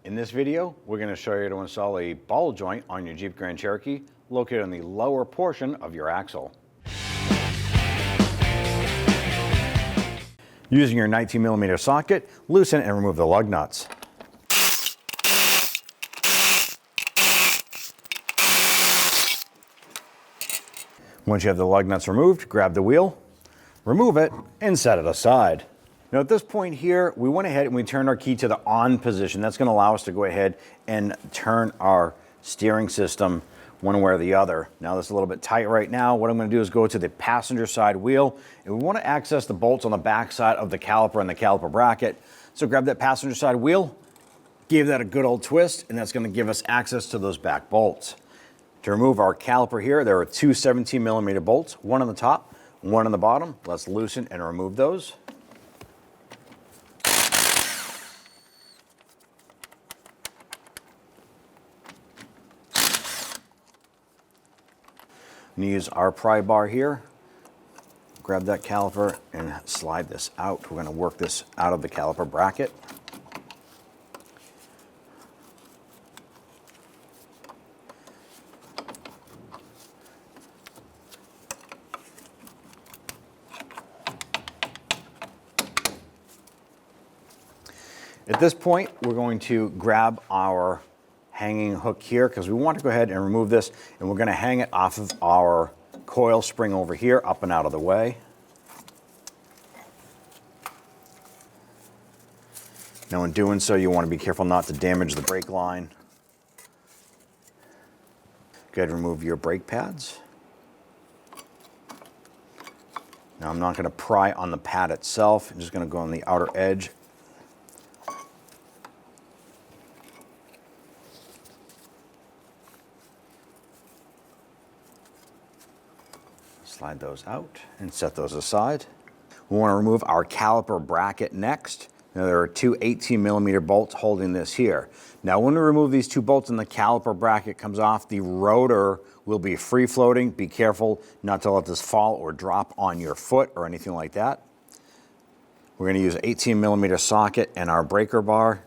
In this video, we're going to show you how to install a ball joint on your Jeep Grand Cherokee located on the lower portion of your axle. Using your 19mm socket, loosen and remove the lug nuts. Once you have the lug nuts removed, grab the wheel, remove it, and set it aside. Now at this point here, we went ahead and we turned our key to the on position. That's going to allow us to go ahead and turn our steering system one way or the other. Now this is a little bit tight right now. What I'm going to do is go to the passenger side wheel, and we want to access the bolts on the back side of the caliper and the caliper bracket. So grab that passenger side wheel, give that a good old twist, and that's going to give us access to those back bolts. To remove our caliper here, there are two 17mm bolts, one on the top, one on the bottom. Let's loosen and remove those. I'm going to use our pry bar here. Grab that caliper and slide this out. We're going to work this out of the caliper bracket. At this point, we're going to grab our hanging hook here because we want to go ahead and remove this, and we're going to hang it off of our coil spring over here, up and out of the way. Now in doing so, you want to be careful not to damage the brake line. Go ahead and remove your brake pads. Now I'm not going to pry on the pad itself. I'm just going to go on the outer edge. Slide those out and set those aside. We want to remove our caliper bracket next. Now there are two 18mm bolts holding this here. Now when we remove these two bolts and the caliper bracket comes off, the rotor will be free floating. Be careful not to let this fall or drop on your foot or anything like that. We're going to use an 18mm socket and our breaker bar.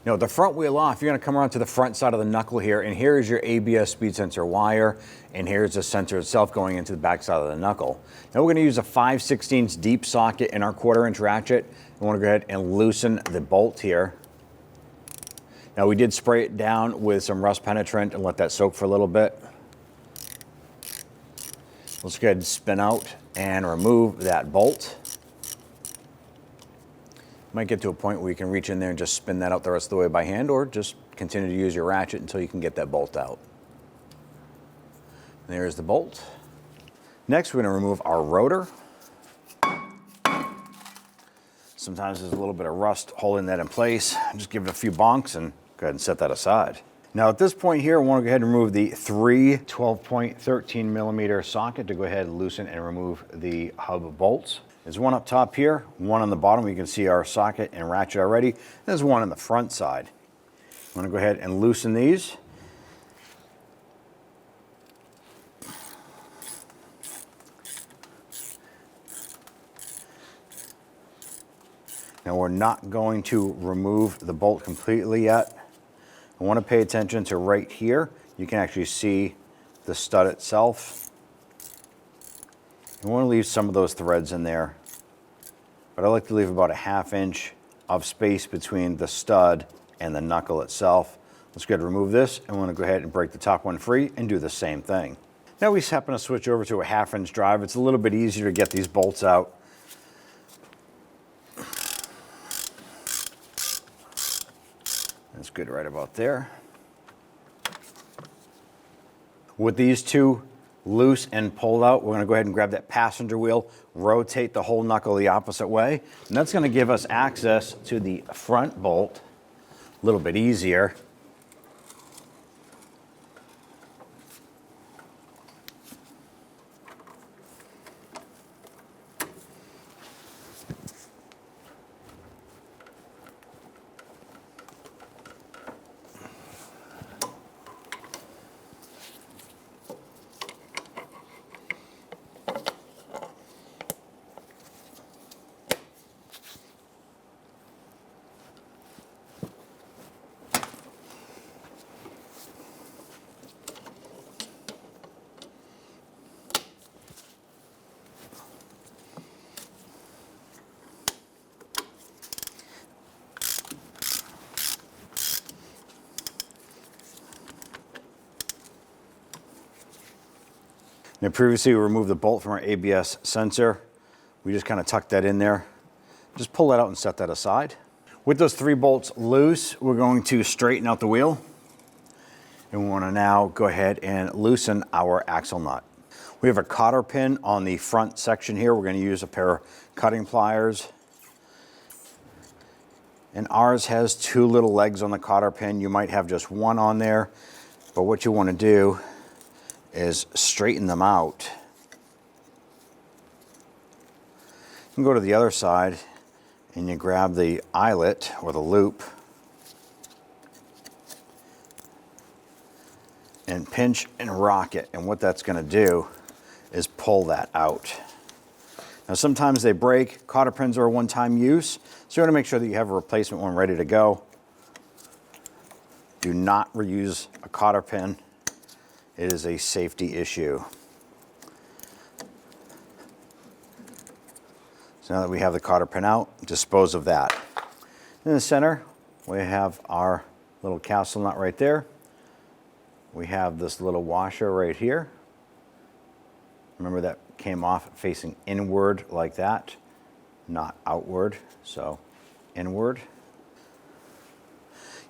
Now with the front wheel off, you're going to come around to the front side of the knuckle here, and here is your ABS speed sensor wire, and here's the sensor itself going into the back side of the knuckle. Now we're going to use a 5/16 deep socket in our 1/4-inch ratchet. We want to go ahead and loosen the bolt here. Now we did spray it down with some rust penetrant and let that soak for a little bit. Let's go ahead and spin out and remove that bolt. Might get to a point where you can reach in there and just spin that out the rest of the way by hand, or just continue to use your ratchet until you can get that bolt out. There's the bolt. Next, we're going to remove our rotor. Sometimes there's a little bit of rust holding that in place. Just give it a few bonks and go ahead and set that aside. Now at this point here, I want to go ahead and remove the three 12.13mm socket to go ahead and loosen and remove the hub bolts. There's one up top here, one on the bottom. You can see our socket and ratchet already. There's one on the front side. I'm going to go ahead and loosen these. Now we're not going to remove the bolt completely yet. I want to pay attention to right here. You can actually see the stud itself. You want to leave some of those threads in there. but I like to leave about a 1/2 inch of space between the stud and the knuckle itself. Let's go ahead and remove this, and we're going to go ahead and break the top one free and do the same thing. Now we happen to switch over to a 1/2 inch drive. It's a little bit easier to get these bolts out. That's good right about there. With these two loose and pulled out, we're going to go ahead and grab that passenger wheel, rotate the whole knuckle the opposite way, and that's going to give us access to the front bolt a little bit easier. Now previously we removed the bolt from our ABS sensor. We just kind of tucked that in there. Just pull that out and set that aside. With those 3 bolts loose, we're going to straighten out the wheel. And we want to now go ahead and loosen our axle nut. We have a cotter pin on the front section here. We're going to use a pair of cutting pliers. And ours has 2 little legs on the cotter pin. You might have just 1 on there. But what you want to do is straighten them out. You can go to the other side and you grab the eyelet or the loop and pinch and rock it, and what that's going to do is pull that out. Now sometimes they break. Cotter pins are a one-time use, so you want to make sure that you have a replacement one ready to go. Do not reuse a cotter pin. It is a safety issue. So now that we have the cotter pin out, dispose of that. In the center, we have our little castle nut right there. We have this little washer right here. Remember that came off facing inward like that, not outward, so inward.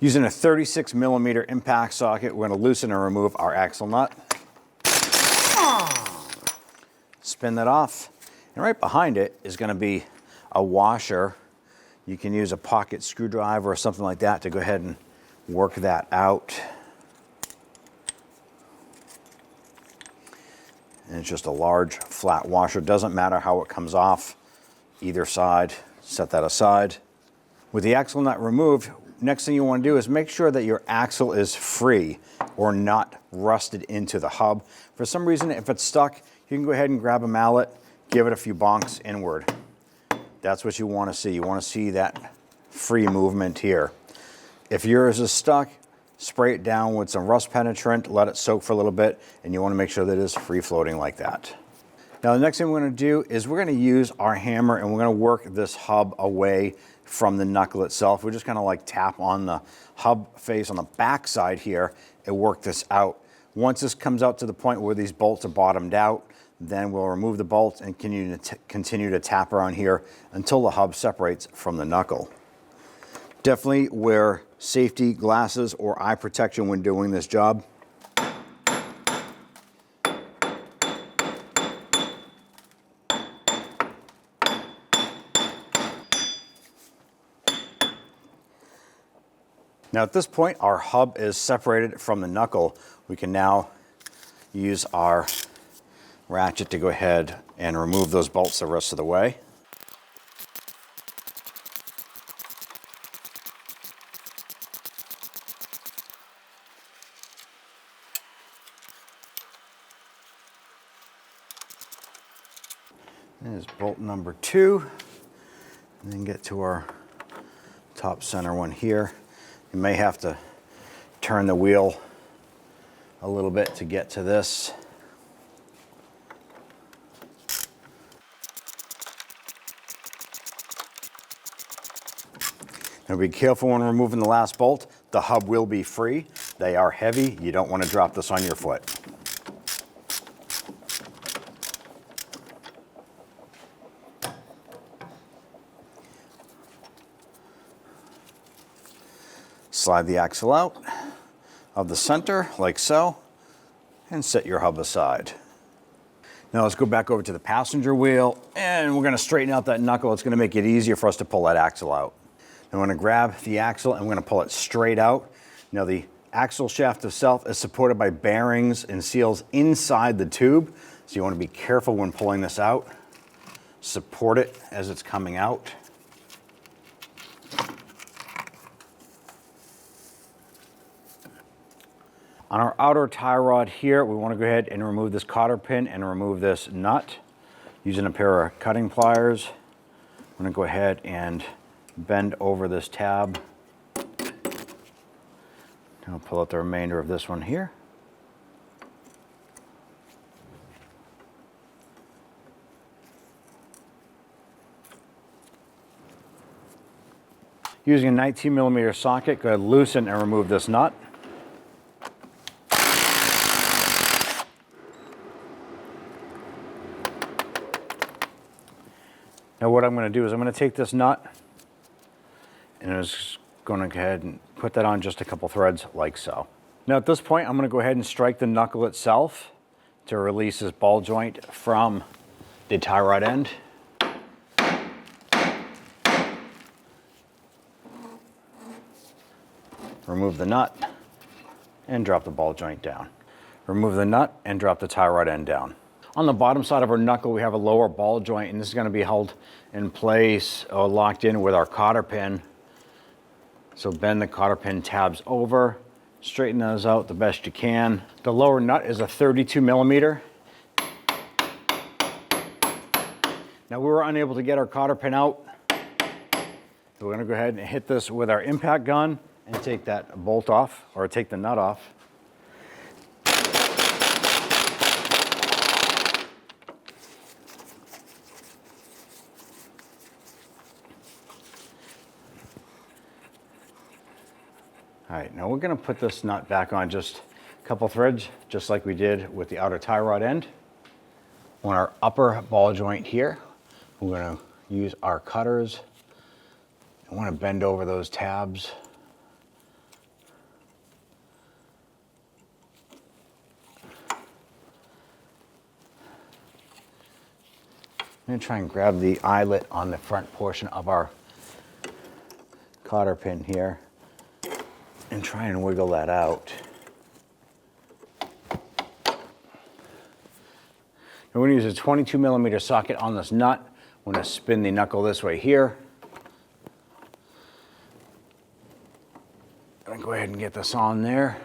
Using a 36mm impact socket, we're going to loosen and remove our axle nut. Spin that off. And right behind it is going to be a washer. You can use a pocket screwdriver or something like that to go ahead and work that out. And it's just a large flat washer. Doesn't matter how it comes off either side. Set that aside. With the axle nut removed, next thing you want to do is make sure that your axle is free or not rusted into the hub. For some reason, if it's stuck, you can go ahead and grab a mallet, give it a few bonks inward. That's what you want to see. You want to see that free movement here. If yours is stuck, spray it down with some rust penetrant, let it soak for a little bit, and you want to make sure that it is free floating like that. Now the next thing we're going to do is we're going to use our hammer and we're going to work this hub away from the knuckle itself. We're just kind of like tap on the hub face on the back side here and work this out. Once this comes out to the point where these bolts are bottomed out, then we'll remove the bolts and continue to tap around here until the hub separates from the knuckle. Definitely wear safety glasses or eye protection when doing this job. Now at this point, our hub is separated from the knuckle. We can now use our ratchet to go ahead and remove those bolts the rest of the way. There's bolt number 2, and then get to our top center one here. You may have to turn the wheel a little bit to get to this. Now be careful when removing the last bolt. The hub will be free. They are heavy. You don't want to drop this on your foot. Slide the axle out of the center like so and set your hub aside. Now let's go back over to the passenger wheel and we're going to straighten out that knuckle. It's going to make it easier for us to pull that axle out. Now I'm going to grab the axle and we're going to pull it straight out. Now the axle shaft itself is supported by bearings and seals inside the tube, so you want to be careful when pulling this out. Support it as it's coming out. On our outer tie rod here, we want to go ahead and remove this cotter pin and remove this nut using a pair of cutting pliers. I'm going to go ahead and bend over this tab. I'll pull out the remainder of this one here. Using a 19mm socket, go ahead and loosen and remove this nut. Now what I'm going to do is I'm going to take this nut and I'm just going to go ahead and put that on just a couple threads like so. Now at this point I'm going to go ahead and strike the knuckle itself to release this ball joint from the tie rod end. Remove the nut and drop the ball joint down. Remove the nut and drop the tie rod end down. On the bottom side of our knuckle, we have a lower ball joint, and this is going to be held in place or locked in with our cotter pin. So bend the cotter pin tabs over, straighten those out the best you can. The lower nut is a 32mm. Now we were unable to get our cotter pin out. So we're going to go ahead and hit this with our impact gun and take that bolt off, or take the nut off. All right, now we're going to put this nut back on just a couple threads, just like we did with the outer tie rod end. On our upper ball joint here, we're going to use our cutters. I want to bend over those tabs. I'm going to try and grab the eyelet on the front portion of our cotter pin here and try and wiggle that out. We're going to use a 22mm socket on this nut. I'm going to spin the knuckle this way here. I'm going to go ahead and get this on there.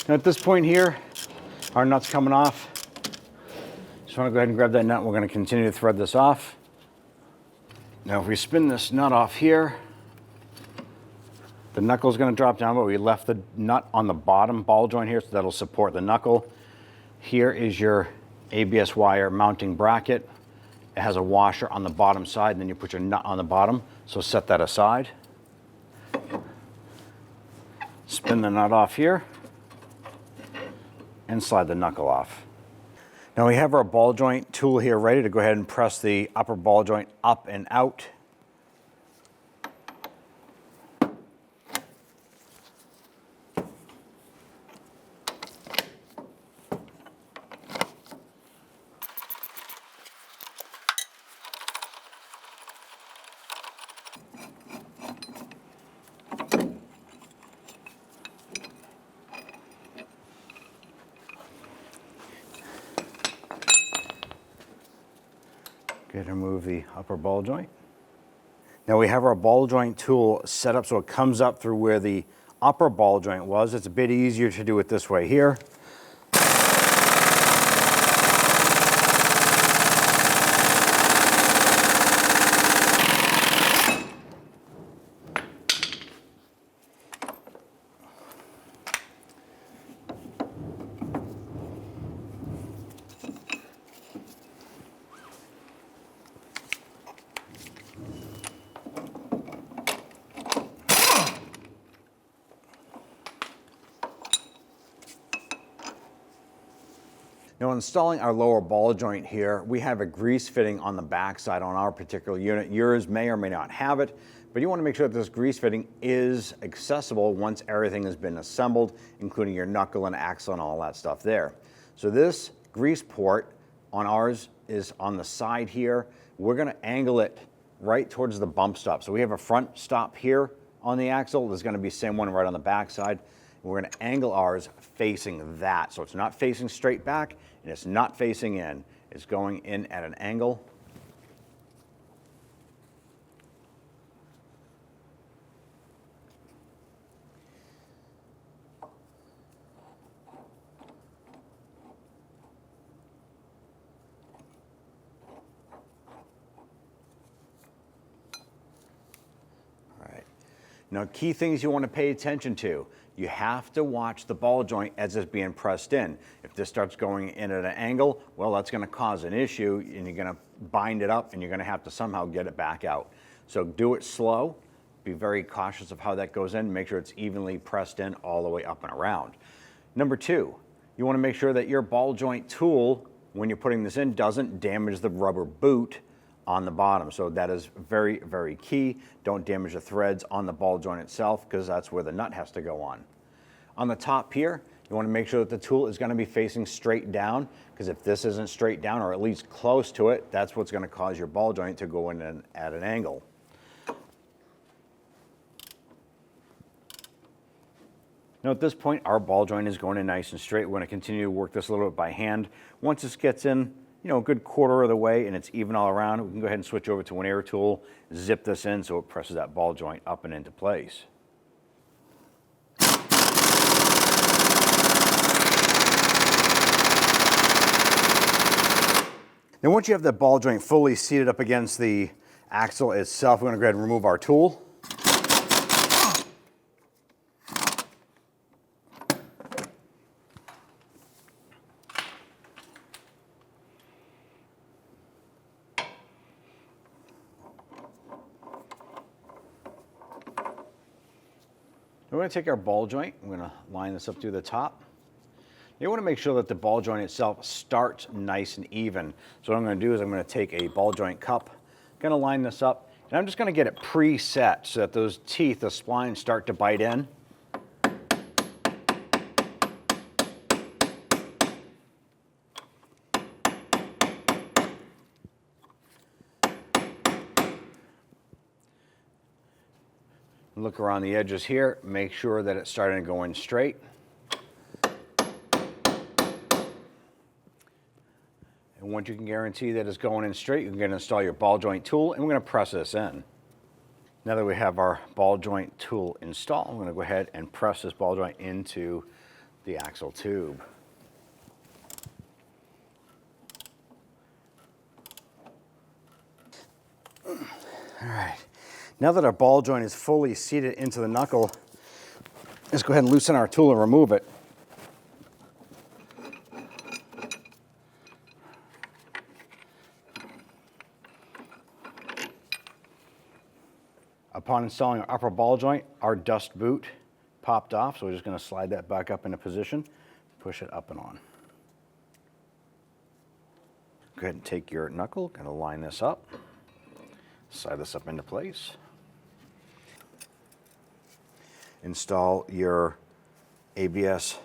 Now at this point here, our nut's coming off. Just want to go ahead and grab that nut. We're going to continue to thread this off. Now if we spin this nut off here, the knuckle's going to drop down, but we left the nut on the bottom ball joint here, so that'll support the knuckle. Here is your ABS wire mounting bracket. It has a washer on the bottom side, and then you put your nut on the bottom, so set that aside. Spin the nut off here and slide the knuckle off. Now we have our ball joint tool here ready to go ahead and press the upper ball joint up and out. Go ahead and remove the upper ball joint. Now we have our ball joint tool set up so it comes up through where the upper ball joint was. It's a bit easier to do it this way here. Now installing our lower ball joint here, we have a grease fitting on the backside on our particular unit. Yours may or may not have it, but you want to make sure that this grease fitting is accessible once everything has been assembled, including your knuckle and axle and all that stuff there. So this grease port on ours is on the side here. We're going to angle it right towards the bump stop. So we have a front stop here on the axle. There's going to be the same one right on the backside. We're going to angle ours facing that. So it's not facing straight back and it's not facing in. It's going in at an angle. All right. Now, key things you want to pay attention to. You have to watch the ball joint as it's being pressed in. If this starts going in at an angle, well, that's going to cause an issue and you're going to bind it up and you're going to have to somehow get it back out. So do it slow. Be very cautious of how that goes in. Make sure it's evenly pressed in all the way up and around. Number two, you want to make sure that your ball joint tool, when you're putting this in, doesn't damage the rubber boot on the bottom. So that is very, very key. Don't damage the threads on the ball joint itself because that's where the nut has to go on. On the top here, you want to make sure that the tool is going to be facing straight down because if this isn't straight down or at least close to it, that's what's going to cause your ball joint to go in at an angle. Now at this point, our ball joint is going in nice and straight. We're going to continue to work this a little bit by hand. Once this gets in, a good quarter of the way and it's even all around, we can go ahead and switch over to an air tool, zip this in so it presses that ball joint up and into place. Now once you have the ball joint fully seated up against the axle itself, we're going to go ahead and remove our tool. We're going to take our ball joint, we're going to line this up through the top. You want to make sure that the ball joint itself starts nice and even. So what I'm going to do is I'm going to take a ball joint cup, going to line this up, and I'm just going to get it preset so that those teeth, the splines, start to bite in. Look around the edges here, make sure that it's starting to go in straight. And once you can guarantee that it's going in straight, you can install your ball joint tool and we're going to press this in. Now that we have our ball joint tool installed, I'm going to go ahead and press this ball joint into the axle tube. All right. Now that our ball joint is fully seated into the knuckle, let's go ahead and loosen our tool and remove it. Upon installing our upper ball joint, our dust boot popped off, so we're just going to slide that back up into position, push it up and on. Go ahead and take your knuckle, going to line this up, slide this up into place. Install your ABS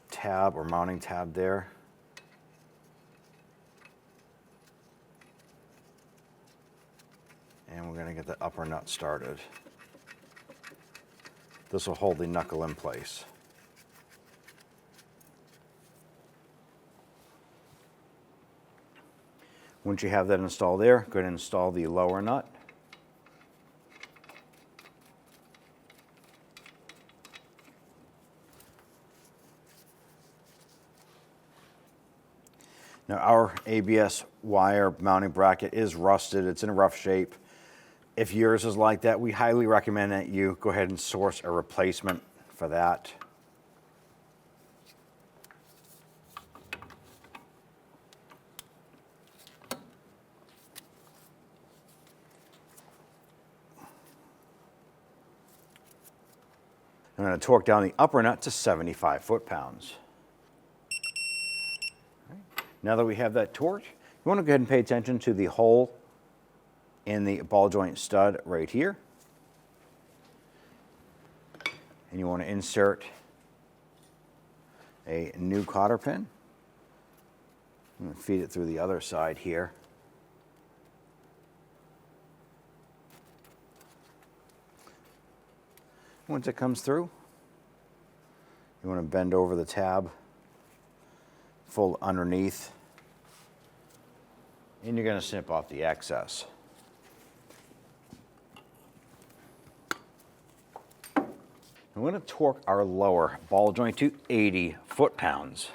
tab or mounting tab there. And we're going to get the upper nut started. This will hold the knuckle in place. Once you have that installed there, go ahead and install the lower nut. Now our ABS wire mounting bracket is rusted, it's in a rough shape. If yours is like that, we highly recommend that you go ahead and source a replacement for that. I'm going to torque down the upper nut to 75 foot-pounds. Now that we have that torqued, you want to go ahead and pay attention to the hole in the ball joint stud right here. And you want to insert a new cotter pin. I'm going to feed it through the other side here. Once it comes through, you want to bend over the tab, fold underneath, and you're going to snip off the excess. I'm going to torque our lower ball joint to 80 foot-pounds.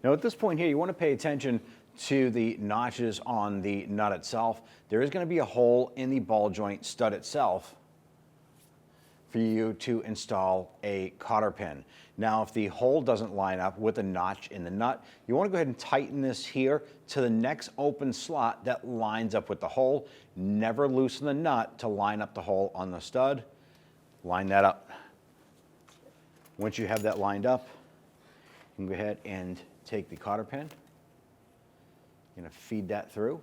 Now at this point here, you want to pay attention to the notches on the nut itself. There is going to be a hole in the ball joint stud itself for you to install a cotter pin. Now if the hole doesn't line up with the notch in the nut, you want to go ahead and tighten this here to the next open slot that lines up with the hole. Never loosen the nut to line up the hole on the stud. Line that up. Once you have that lined up, you can go ahead and take the cotter pin. You're going to feed that through.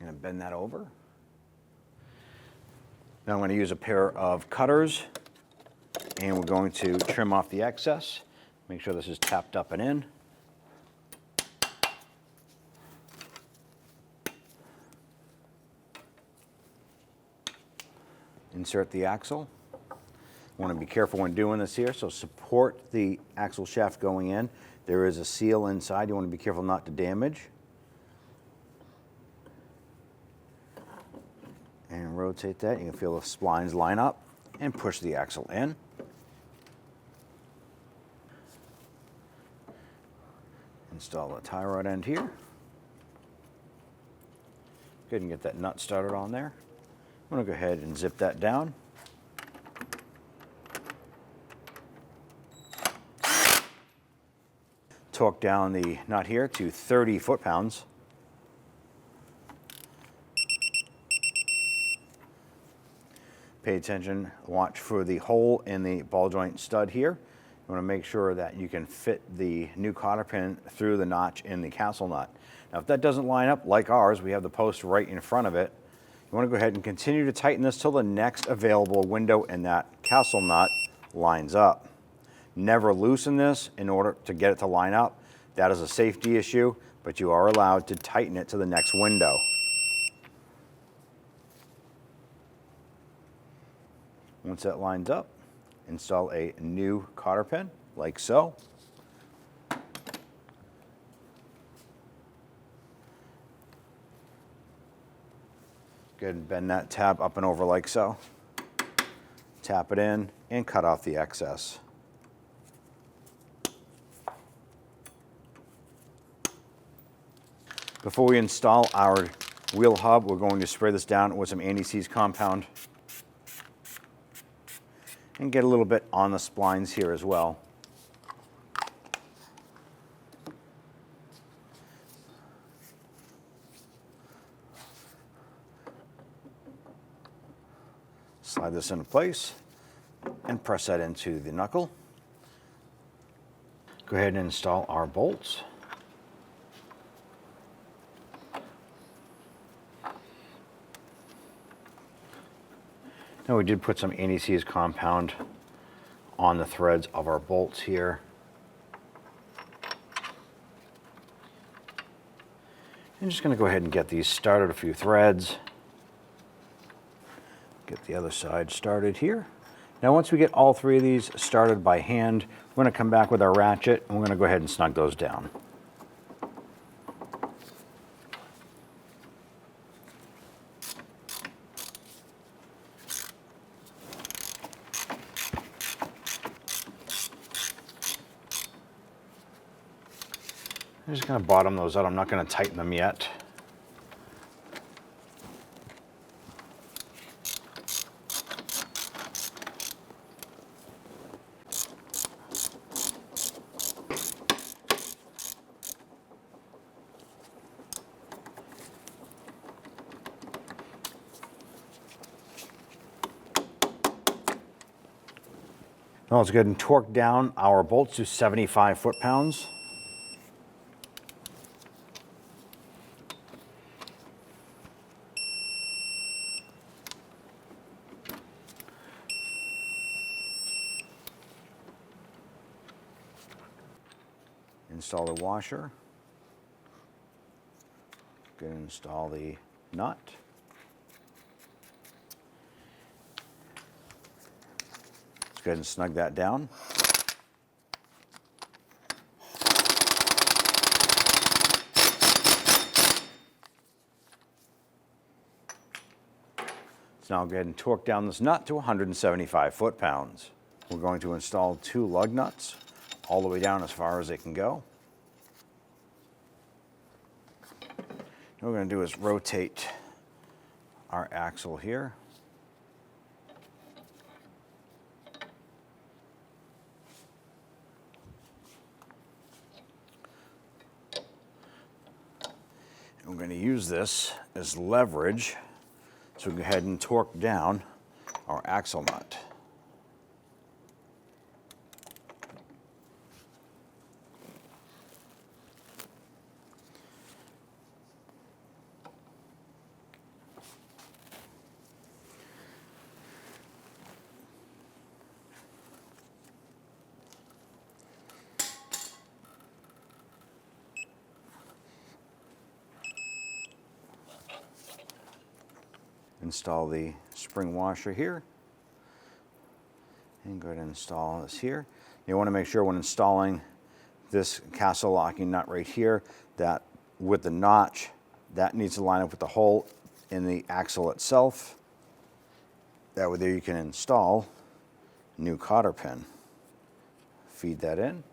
I'm going to bend that over. Now I'm going to use a pair of cutters and we're going to trim off the excess. Make sure this is tapped up and in. Insert the axle. Want to be careful when doing this here, so support the axle shaft going in. There is a seal inside you want to be careful not to damage. And rotate that. You can feel the splines line up and push the axle in. Install the tie rod end here. Go ahead and get that nut started on there. I'm going to go ahead and zip that down. Torque down the nut here to 30 foot-pounds. Pay attention, watch for the hole in the ball joint stud here. You want to make sure that you can fit the new cotter pin through the notch in the castle nut. Now if that doesn't line up like ours, we have the post right in front of it. You want to go ahead and continue to tighten this till the next available window in that castle nut lines up. Never loosen this in order to get it to line up. That is a safety issue, but you are allowed to tighten it to the next window. Once that lines up, install a new cotter pin, like so. Go ahead and bend that tab up and over like so. Tap it in and cut off the excess. Before we install our wheel hub, we're going to spray this down with some anti-seize compound and get a little bit on the splines here as well. Slide this into place and press that into the knuckle. Go ahead and install our bolts. Now we did put some anti-seize compound on the threads of our bolts here. I'm just going to go ahead and get these started, a few threads. Get the other side started here. Now once we get all three of these started by hand, we're going to come back with our ratchet and we're going to go ahead and snug those down. I'm just going to bottom those out. I'm not going to tighten them yet. Now let's go ahead and torque down our bolts to 75 foot-pounds. Install the washer. Going to install the nut. Let's go ahead and snug that down. So now I'll go ahead and torque down this nut to 175 foot-pounds. We're going to install 2 lug nuts all the way down as far as they can go. What we're going to do is rotate our axle here. And we're going to use this as leverage so we can go ahead and torque down our axle nut. Install the spring washer here and go ahead and install this here. You want to make sure when installing this castle locking nut right here that with the notch that needs to line up with the hole in the axle itself. That way there you can install a new cotter pin. Feed that in.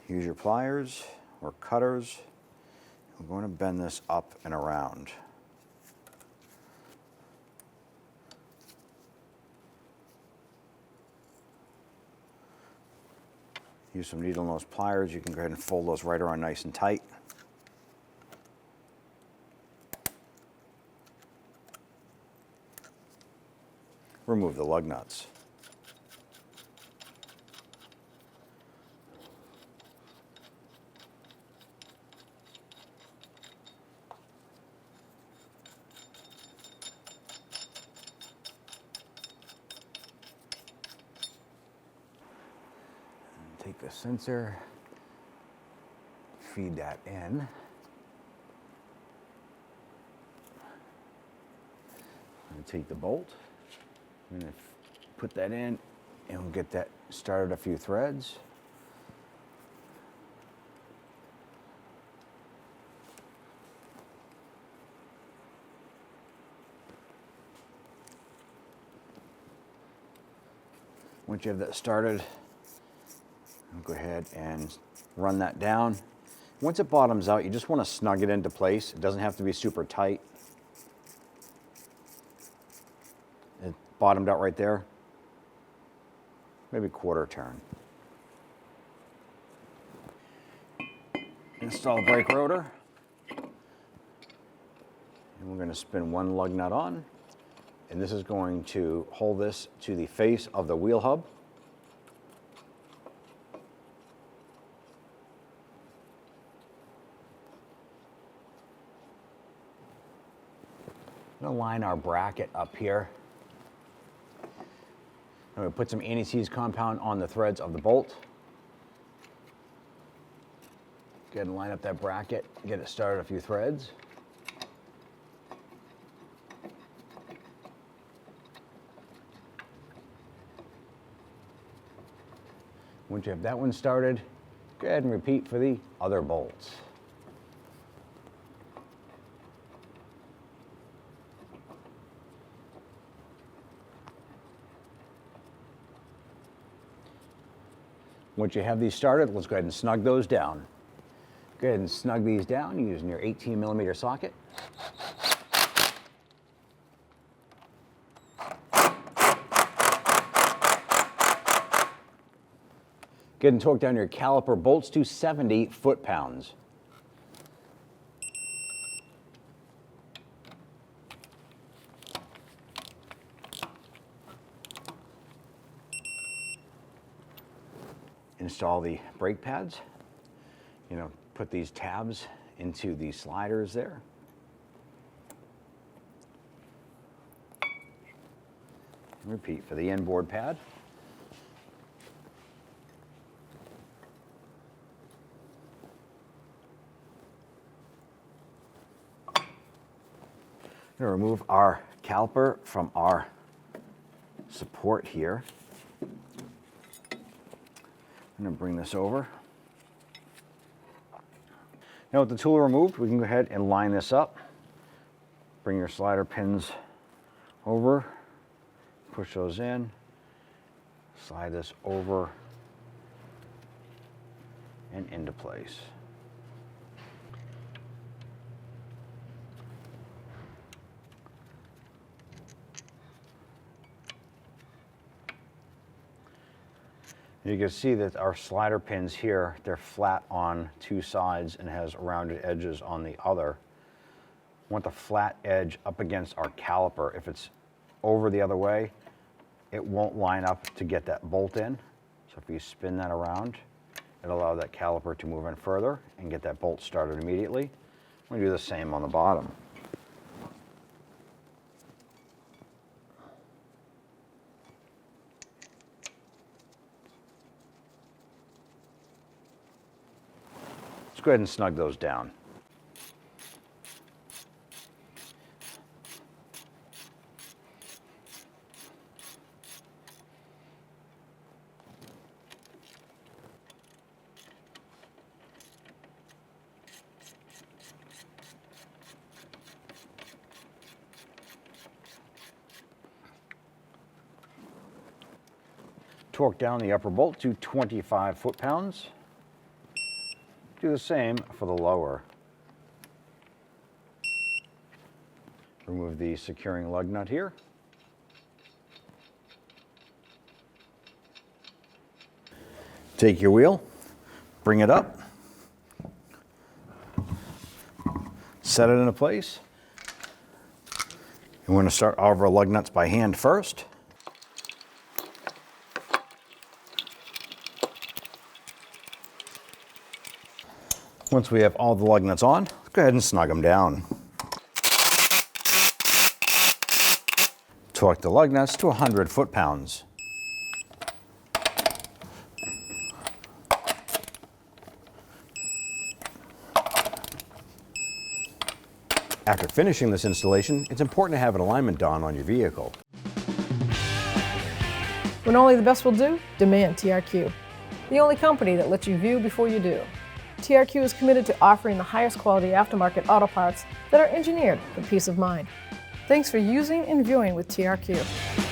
Use your pliers or cutters. We're going to bend this up and around. Use some needle nose pliers. You can go ahead and fold those right around nice and tight. Remove the lug nuts. Take the sensor, feed that in. I'm going to take the bolt, I'm going to put that in, and we'll get that started a few threads. Once you have that started, go ahead and run that down. Once it bottoms out, you just want to snug it into place. It doesn't have to be super tight. It bottomed out right there. Maybe quarter turn. Install the brake rotor. And we're going to spin one lug nut on. And this is going to hold this to the face of the wheel hub. I'm going to line our bracket up here. I'm going to put some anti-seize compound on the threads of the bolt. go ahead and line up that bracket, get it started a few threads. Once you have that one started, go ahead and repeat for the other bolts. Once you have these started, let's go ahead and snug those down. Go ahead and snug these down using your 18mm socket. Go ahead and torque down your caliper bolts to 70 foot-pounds. Install the brake pads. Put these tabs into the sliders there. Repeat for the inboard pad. Going to remove our caliper from our support here. I'm going to bring this over. Now with the tool removed, we can go ahead and line this up. Bring your slider pins over, push those in, slide this over and into place. You can see that our slider pins here, they're flat on two sides and has rounded edges on the other. Want the flat edge up against our caliper. If it's over the other way, it won't line up to get that bolt in. So if you spin that around, it'll allow that caliper to move in further and get that bolt started immediately. I'm gonna do the same on the bottom. Go ahead and snug those down. Torque down the upper bolt to 25 foot-pounds. Do the same for the lower. Remove the securing lug nut here. Take your wheel, bring it up, set it into place. And we're going to start all of our lug nuts by hand first. Once we have all the lug nuts on, let's go ahead and snug them down. Torque the lug nuts to 100 foot-pounds. After finishing this installation, it's important to have an alignment done on your vehicle. When only the best will do, demand TRQ. The only company that lets you view before you do. TRQ is committed to offering the highest quality aftermarket auto parts that are engineered for peace of mind. Thanks for using and viewing with TRQ.